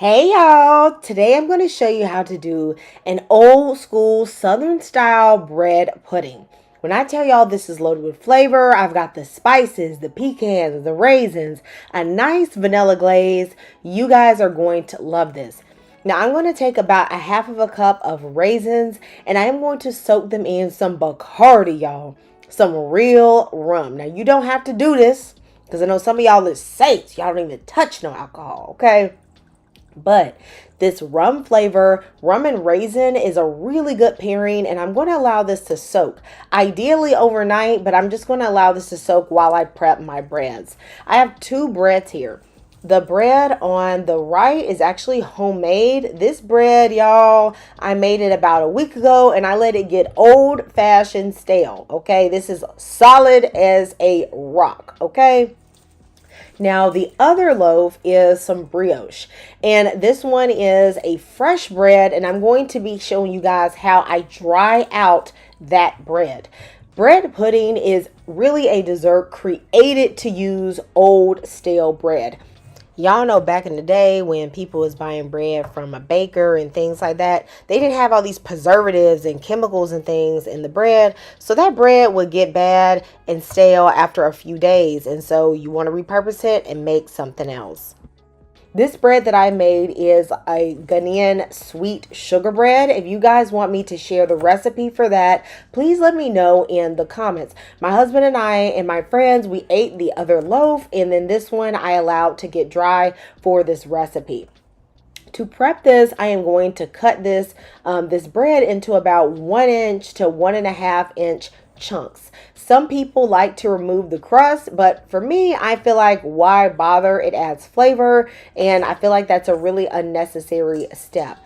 Hey y'all, today I'm going to show you how to do an old school southern style bread pudding. When I tell y'all this is loaded with flavor, I've got the spices, the pecans, the raisins, a nice vanilla glaze. You guys are going to love this. Now I'm going to take about a half of a cup of raisins and I'm going to soak them in some Buttery, y'all. Some real rum. Now you don't have to do this because I know some of y'all are saints. Y'all don't even touch no alcohol, okay? But this rum flavor, rum and raisin, is a really good pairing, and I'm going to allow this to soak. Ideally overnight, but I'm just going to allow this to soak while I prep my breads. I have two breads here. The bread on the right is actually homemade. This bread, y'all, I made it about a week ago, and I let it get old-fashioned stale, okay? This is solid as a rock, okay? Now, the other loaf is some brioche, and this one is a fresh bread, and I'm going to be showing you guys how I dry out that bread. Bread pudding is really a dessert created to use old stale bread. Y'all know back in the day when people was buying bread from a baker and things like that, they didn't have all these preservatives and chemicals and things in the bread. So that bread would get bad and stale after a few days. And so you want to repurpose it and make something else. This bread that I made is a Ghanaian sweet sugar bread. If you guys want me to share the recipe for that, please let me know in the comments. My husband and I and my friends, we ate the other loaf, and then this one I allowed to get dry for this recipe. To prep this, I am going to cut this bread into about 1 inch to 1.5 inch chunks. Some people like to remove the crust, but for me, I feel like why bother? It adds flavor, and I feel like that's a really unnecessary step.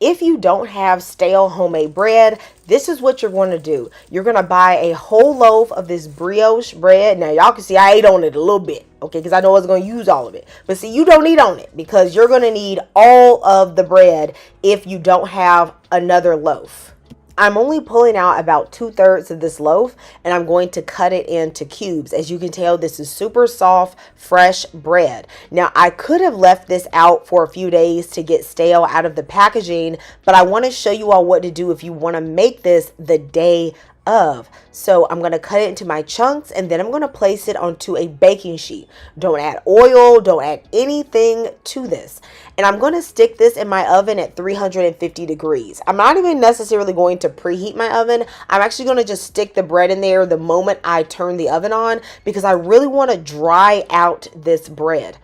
If you don't have stale homemade bread, this is what you're going to do. You're going to buy a whole loaf of this brioche bread. Now, y'all can see I ate on it a little bit, okay, because I know I was going to use all of it. But see, you don't eat on it because you're going to need all of the bread if you don't have another loaf. I'm only pulling out about 2/3 of this loaf, and I'm going to cut it into cubes. As you can tell, this is super soft, fresh bread. Now, I could have left this out for a few days to get stale out of the packaging, but I want to show you all what to do if you want to make this the day of. So I'm going to cut it into my chunks, and then I'm going to place it onto a baking sheet. Don't add oil, don't add anything to this. And I'm going to stick this in my oven at 350 degrees. I'm not even necessarily going to preheat my oven. I'm actually going to just stick the bread in there the moment I turn the oven on because I really want to dry out this bread.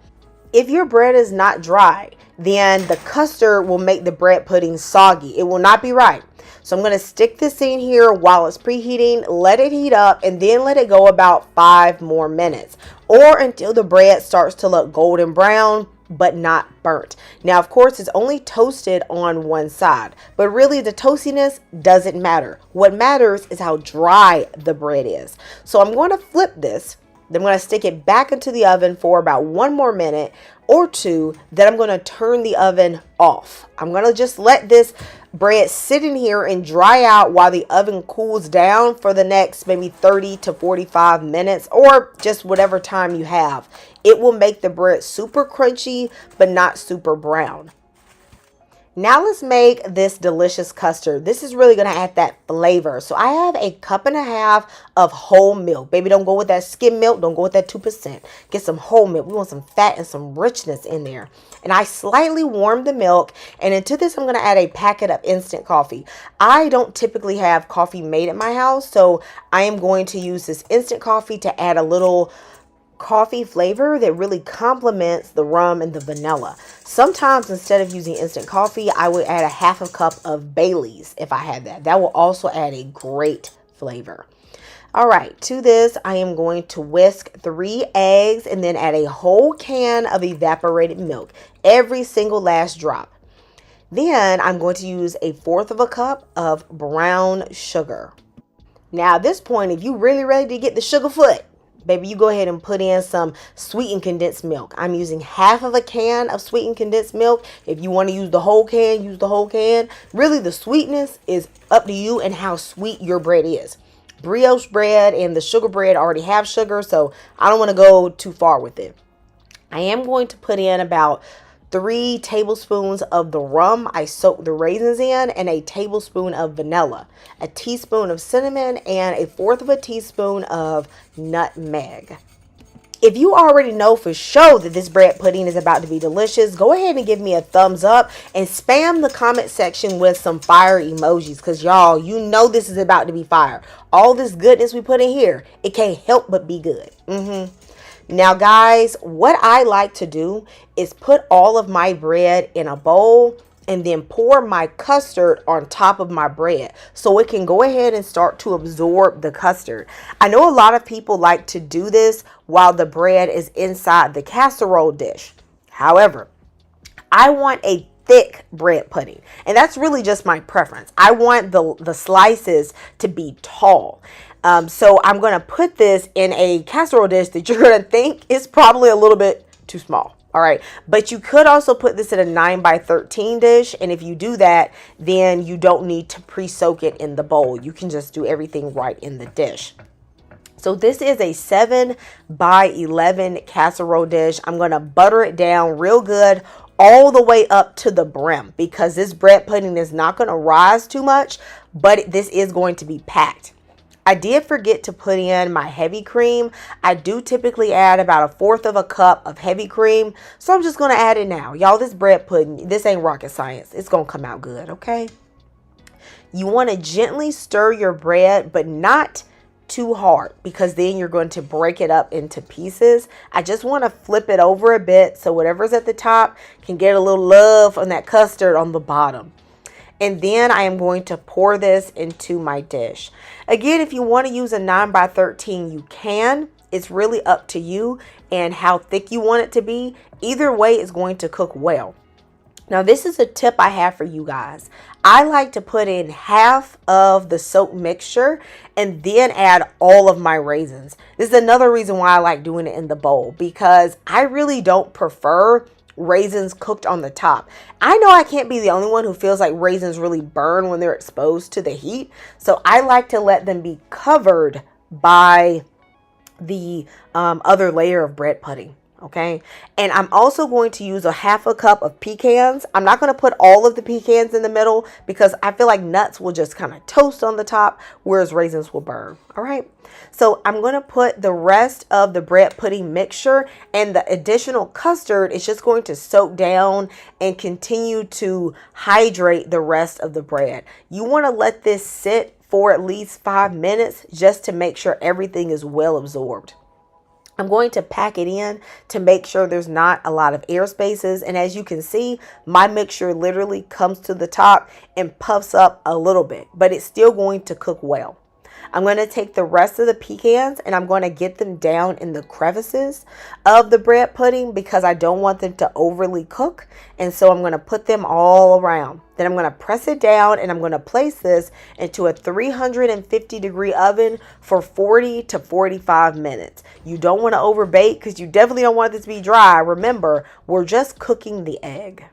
If your bread is not dry, then the custard will make the bread pudding soggy. It will not be right. So I'm going to stick this in here while it's preheating, let it heat up, and then let it go about 5 more minutes or until the bread starts to look golden brown but not burnt. Now, of course, it's only toasted on one side, but really the toastiness doesn't matter. What matters is how dry the bread is. So I'm going to flip this. Then I'm going to stick it back into the oven for about 1 more minute or 2. Then I'm going to turn the oven off. I'm going to just let this bread sit in here and dry out while the oven cools down for the next maybe 30 to 45 minutes or just whatever time you have. It will make the bread super crunchy but not super brown. Now let's make this delicious custard. This is really going to add that flavor. So I have a 1.5 cups of whole milk. Baby, don't go with that skim milk. Don't go with that 2%. Get some whole milk. We want some fat and some richness in there. And I slightly warmed the milk. And into this, I'm going to add a packet of instant coffee. I don't typically have coffee made at my house. So I am going to use this instant coffee to add a little coffee flavor that really complements the rum and the vanilla. Sometimes instead of using instant coffee, I would add a 1/2 cup of Bailey's if I had that. That will also add a great flavor. All right, to this, I am going to whisk 3 eggs and then add a whole can of evaporated milk, every single last drop. Then I'm going to use a 1/4 cup of brown sugar. Now at this point, if you really ready to get the sugar foot, baby, you go ahead and put in some sweetened condensed milk. I'm using 1/2 can of sweetened condensed milk. If you want to use the whole can, use the whole can. Really, the sweetness is up to you and how sweet your bread is. Brioche bread and the sugar bread already have sugar, so I don't want to go too far with it. I am going to put in about 3 tablespoons of the rum I soaked the raisins in, and a tablespoon of vanilla, a teaspoon of cinnamon, and a fourth of a teaspoon of nutmeg. If you already know for sure that this bread pudding is about to be delicious, go ahead and give me a thumbs up and spam the comment section with some fire emojis, because y'all, you know this is about to be fire. All this goodness we put in here, it can't help but be good. Now guys, what I like to do is put all of my bread in a bowl and then pour my custard on top of my bread so it can go ahead and start to absorb the custard. I know a lot of people like to do this while the bread is inside the casserole dish. However, I want a thick bread pudding, and that's really just my preference. I want the slices to be tall. So I'm going to put this in a casserole dish that you're going to think is probably a little bit too small. All right, but you could also put this in a 9x13 dish, and if you do that, then you don't need to pre-soak it in the bowl. You can just do everything right in the dish. So this is a 7x11 casserole dish. I'm going to butter it down real good all the way up to the brim, because this bread pudding is not going to rise too much, but this is going to be packed. I did forget to put in my heavy cream. I do typically add about 1/4 of a cup of heavy cream, so I'm just going to add it now. Y'all, this bread pudding, this ain't rocket science. It's going to come out good, okay? You want to gently stir your bread, but not too hard, because then you're going to break it up into pieces. I just want to flip it over a bit so whatever's at the top can get a little love on that custard on the bottom. And then I am going to pour this into my dish. Again, if you want to use a 9x13, you can. It's really up to you and how thick you want it to be. Either way, it's going to cook well. Now, this is a tip I have for you guys. I like to put in half of the soaked mixture and then add all of my raisins. This is another reason why I like doing it in the bowl, because I really don't prefer raisins cooked on the top. I know I can't be the only one who feels like raisins really burn when they're exposed to the heat. So I like to let them be covered by the other layer of bread pudding. Okay, and I'm also going to use a 1/2 cup of pecans. I'm not going to put all of the pecans in the middle because I feel like nuts will just kind of toast on the top, whereas raisins will burn. All right, so I'm going to put the rest of the bread pudding mixture, and the additional custard is just going to soak down and continue to hydrate the rest of the bread. You want to let this sit for at least 5 minutes just to make sure everything is well absorbed. I'm going to pack it in to make sure there's not a lot of air spaces. And as you can see, my mixture literally comes to the top and puffs up a little bit, but it's still going to cook well. I'm going to take the rest of the pecans and I'm going to get them down in the crevices of the bread pudding because I don't want them to overly cook. And so I'm going to put them all around. Then I'm going to press it down and I'm going to place this into a 350-degree oven for 40 to 45 minutes. You don't want to overbake because you definitely don't want this to be dry. Remember, we're just cooking the egg.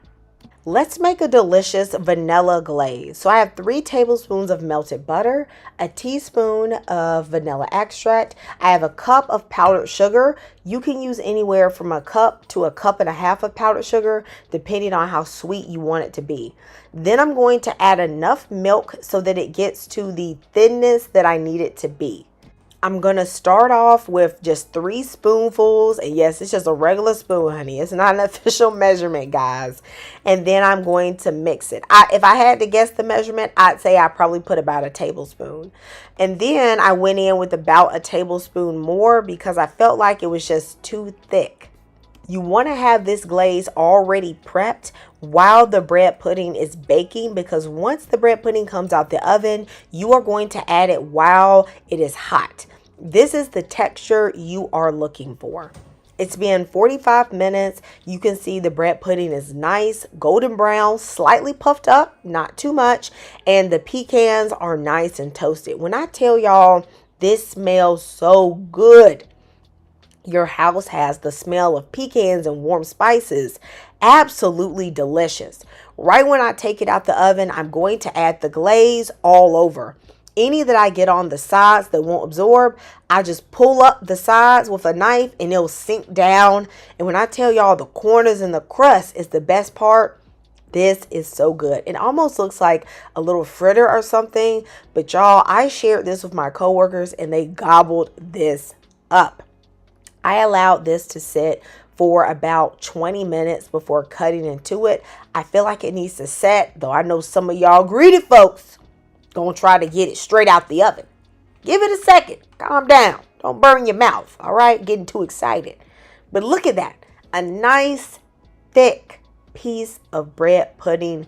Let's make a delicious vanilla glaze. So I have 3 tablespoons of melted butter, a teaspoon of vanilla extract. I have a cup of powdered sugar. You can use anywhere from a cup to 1.5 cups of powdered sugar, depending on how sweet you want it to be. Then I'm going to add enough milk so that it gets to the thinness that I need it to be. I'm going to start off with just 3 spoonfuls. And yes, it's just a regular spoon, honey. It's not an official measurement, guys. And then I'm going to mix it. If I had to guess the measurement, I'd say I probably put about 1 tablespoon. And then I went in with about 1 tablespoon more because I felt like it was just too thick. You want to have this glaze already prepped while the bread pudding is baking, because once the bread pudding comes out the oven, you are going to add it while it is hot. This is the texture you are looking for. It's been 45 minutes. You can see the bread pudding is nice, golden brown, slightly puffed up, not too much, and the pecans are nice and toasted. When I tell y'all this smells so good, your house has the smell of pecans and warm spices. Absolutely delicious. Right when I take it out the oven, I'm going to add the glaze all over. Any that I get on the sides that won't absorb, I just pull up the sides with a knife and it'll sink down. And when I tell y'all the corners and the crust is the best part, this is so good. It almost looks like a little fritter or something. But y'all, I shared this with my coworkers and they gobbled this up. I allowed this to sit for about 20 minutes before cutting into it. I feel like it needs to set, though I know some of y'all greedy folks gonna try to get it straight out the oven. Give it a second. Calm down. Don't burn your mouth, all right? Getting too excited. But look at that. A nice, thick piece of bread pudding.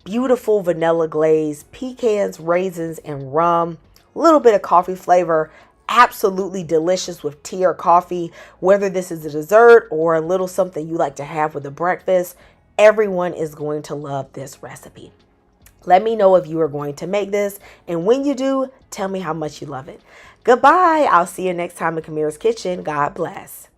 Beautiful vanilla glaze, pecans, raisins, and rum. A little bit of coffee flavor. Absolutely delicious with tea or coffee. Whether this is a dessert or a little something you like to have with a breakfast, everyone is going to love this recipe. Let me know if you are going to make this, and when you do, tell me how much you love it. Goodbye. I'll see you next time in Kamira's Kitchen. God bless.